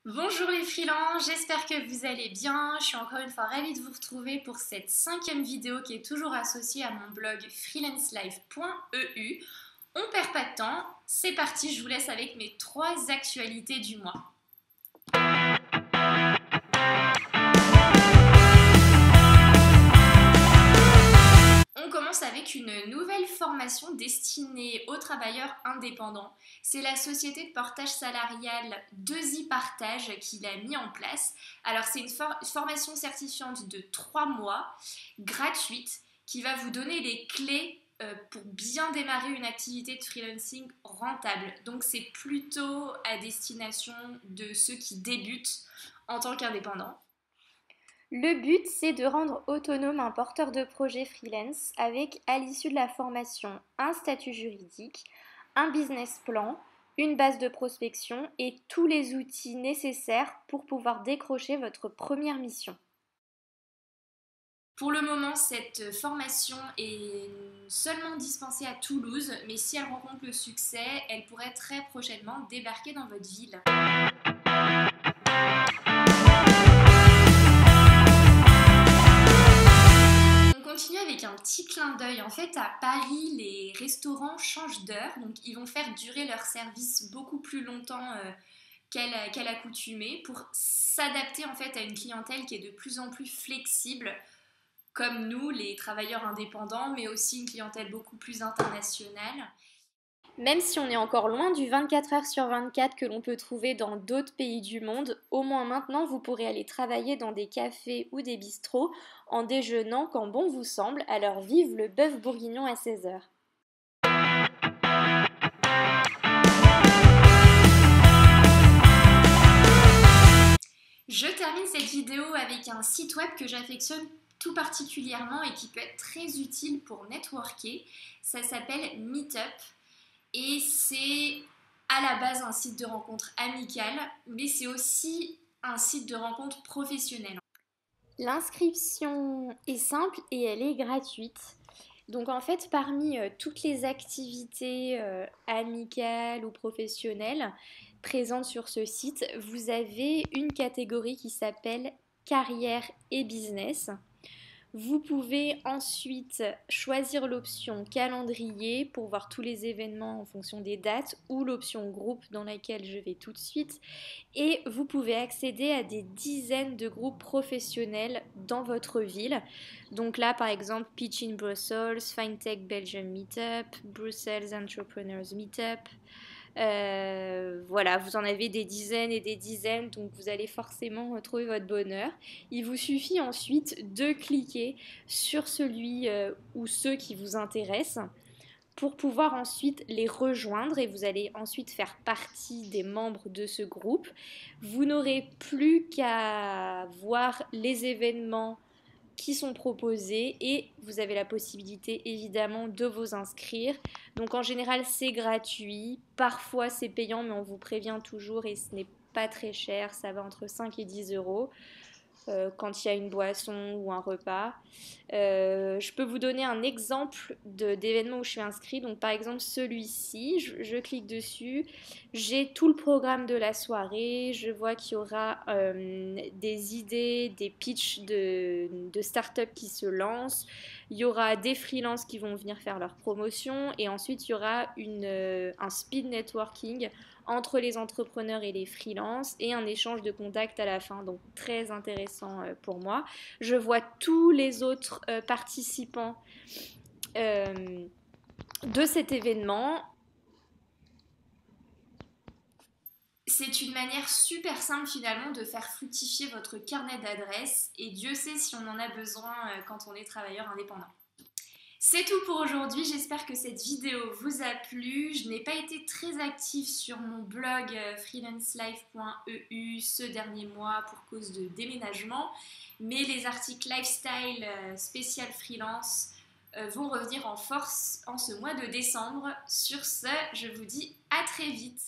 Bonjour les freelances, j'espère que vous allez bien. Je suis encore une fois ravie de vous retrouver pour cette 5e vidéo qui est toujours associée à mon blog freelancelife.eu. On perd pas de temps, c'est parti, je vous laisse avec mes 3 actualités du mois. On commence avec une nouvelle formation destinée aux travailleurs indépendants. C'est la société de portage salarial 2i Partage qui l'a mis en place. Alors c'est une formation certifiante de 3 mois, gratuite, qui va vous donner les clés pour bien démarrer une activité de freelancing rentable. Donc c'est plutôt à destination de ceux qui débutent en tant qu'indépendants. Le but, c'est de rendre autonome un porteur de projet freelance avec, à l'issue de la formation, un statut juridique, un business plan, une base de prospection et tous les outils nécessaires pour pouvoir décrocher votre première mission. Pour le moment, cette formation est seulement dispensée à Toulouse, mais si elle rencontre le succès, elle pourrait très prochainement débarquer dans votre ville. On continue avec un petit clin d'œil. En fait, à Paris, les restaurants changent d'heure, donc ils vont faire durer leur service beaucoup plus longtemps qu'à l'accoutumée pour s'adapter en fait à une clientèle qui est de plus en plus flexible, comme nous, les travailleurs indépendants, mais aussi une clientèle beaucoup plus internationale. Même si on est encore loin du 24 heures sur 24 que l'on peut trouver dans d'autres pays du monde, au moins maintenant vous pourrez aller travailler dans des cafés ou des bistrots en déjeunant quand bon vous semble, alors vive le bœuf bourguignon à 16 heures. Je termine cette vidéo avec un site web que j'affectionne tout particulièrement et qui peut être très utile pour networker. Ça s'appelle Meetup et c'est à la base un site de rencontre amicale, mais c'est aussi un site de rencontre professionnelle. L'inscription est simple et elle est gratuite. Donc en fait, parmi toutes les activités amicales ou professionnelles présentes sur ce site, vous avez une catégorie qui s'appelle carrière et business. Vous pouvez ensuite choisir l'option calendrier pour voir tous les événements en fonction des dates ou l'option groupe dans laquelle je vais tout de suite. Et vous pouvez accéder à des dizaines de groupes professionnels dans votre ville. Donc là, par exemple, Pitch in Brussels, FinTech Belgium Meetup, Brussels Entrepreneurs Meetup. Voilà, vous en avez des dizaines et des dizaines, donc vous allez forcément trouver votre bonheur. Il vous suffit ensuite de cliquer sur celui ou ceux qui vous intéressent pour pouvoir ensuite les rejoindre et vous allez ensuite faire partie des membres de ce groupe. Vous n'aurez plus qu'à voir les événements qui sont proposés et vous avez la possibilité évidemment de vous inscrire. Donc en général c'est gratuit, parfois c'est payant mais on vous prévient toujours et ce n'est pas très cher, ça va entre 5 et 10 euros quand il y a une boisson ou un repas. Je peux vous donner un exemple d'événement où je suis inscrite. Donc par exemple celui-ci, je clique dessus, j'ai tout le programme de la soirée, je vois qu'il y aura des idées, des pitchs de start-up qui se lancent, il y aura des freelances qui vont venir faire leur promotion et ensuite il y aura un speed networking entre les entrepreneurs et les freelances et un échange de contacts à la fin, donc très intéressant pour moi. Je vois tous les autres participants de cet événement. C'est une manière super simple finalement de faire fructifier votre carnet d'adresses et Dieu sait si on en a besoin quand on est travailleur indépendant. C'est tout pour aujourd'hui, j'espère que cette vidéo vous a plu. Je n'ai pas été très active sur mon blog freelancelife.eu ce dernier mois pour cause de déménagement, mais les articles lifestyle spécial freelance vont revenir en force en ce mois de décembre. Sur ce, je vous dis à très vite.